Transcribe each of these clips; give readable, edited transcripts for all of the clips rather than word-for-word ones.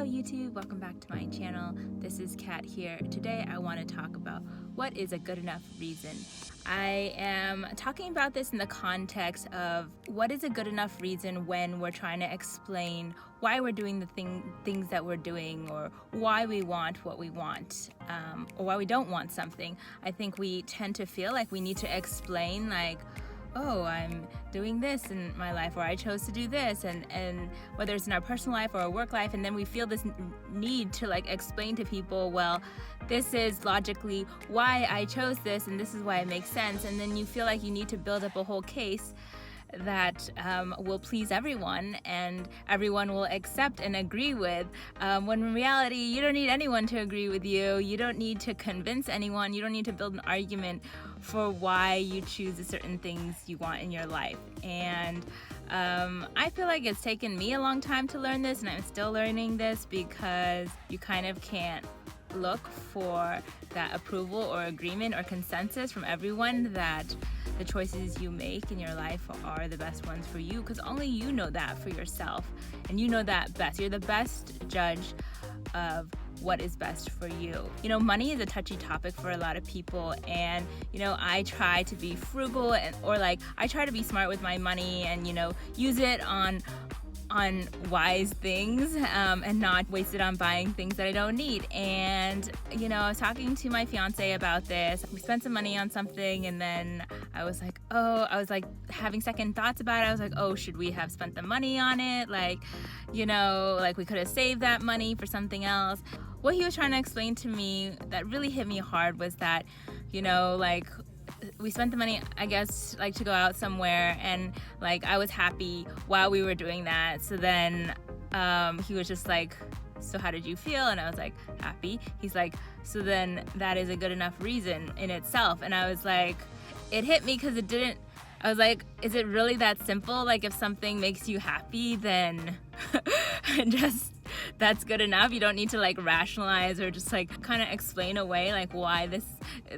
Hello YouTube, welcome back to my channel. This is Kat here. Today I want to talk about what is a good enough reason. I am talking about this in the context of what is a good enough reason when we're trying to explain why we're doing the things that we're doing, or why we want what we want, or why we don't want something. I think we tend to feel like we need to explain, like, oh, I'm doing this in my life, or I chose to do this, and whether it's in our personal life or our work life, and then we feel this need to like explain to people, well, this is logically why I chose this, and this is why it makes sense, and then you feel like you need to build up a whole case that will please everyone and everyone will accept and agree with, when in reality you don't need anyone to agree with you. You don't need to convince anyone. You don't need to build an argument for why you choose the certain things you want in your life. And I feel like it's taken me a long time to learn this, and I'm still learning this, because you kind of can't look for that approval or agreement or consensus from everyone that the choices you make in your life are the best ones for you, because only you know that for yourself, and you know that best. You're the best judge of what is best for you. You know, money is a touchy topic for a lot of people, and you know, I try to be frugal, or I try to be smart with my money, and you know, use it on wise things, and not waste it on buying things that I don't need. And you know, I was talking to my fiance about this. We spent some money on something, and then I was like having second thoughts about it. I was like, oh, should we have spent the money on it? Like, you know, like we could have saved that money for something else. What he was trying to explain to me that really hit me hard was that, you know, like, we spent the money, I guess, like to go out somewhere, and like I was happy while we were doing that. So then he was just like, so how did you feel? And I was like, happy. He's like, so then that is a good enough reason in itself. And I was like, it hit me because it didn't. I was like, is it really that simple? Like, if something makes you happy, then just that's good enough. You don't need to like rationalize or just like kind of explain away like why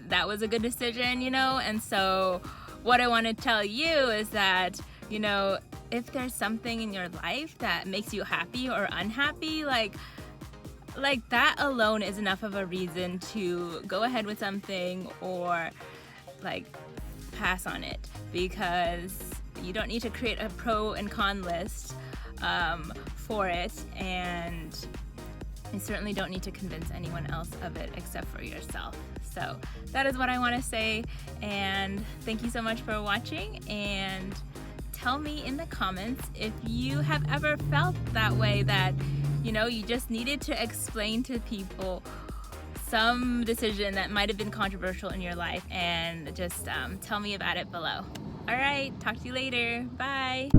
that was a good decision, you know? And so what I want to tell you is that, you know, if there's something in your life that makes you happy or unhappy, like that alone is enough of a reason to go ahead with something or like pass on it, because you don't need to create a pro and con list for it, and you certainly don't need to convince anyone else of it except for yourself. So that is what I want to say, and thank you so much for watching, and tell me in the comments if you have ever felt that way, that you know, you just needed to explain to people some decision that might have been controversial in your life, and just tell me about it below. All right, talk to you later. Bye.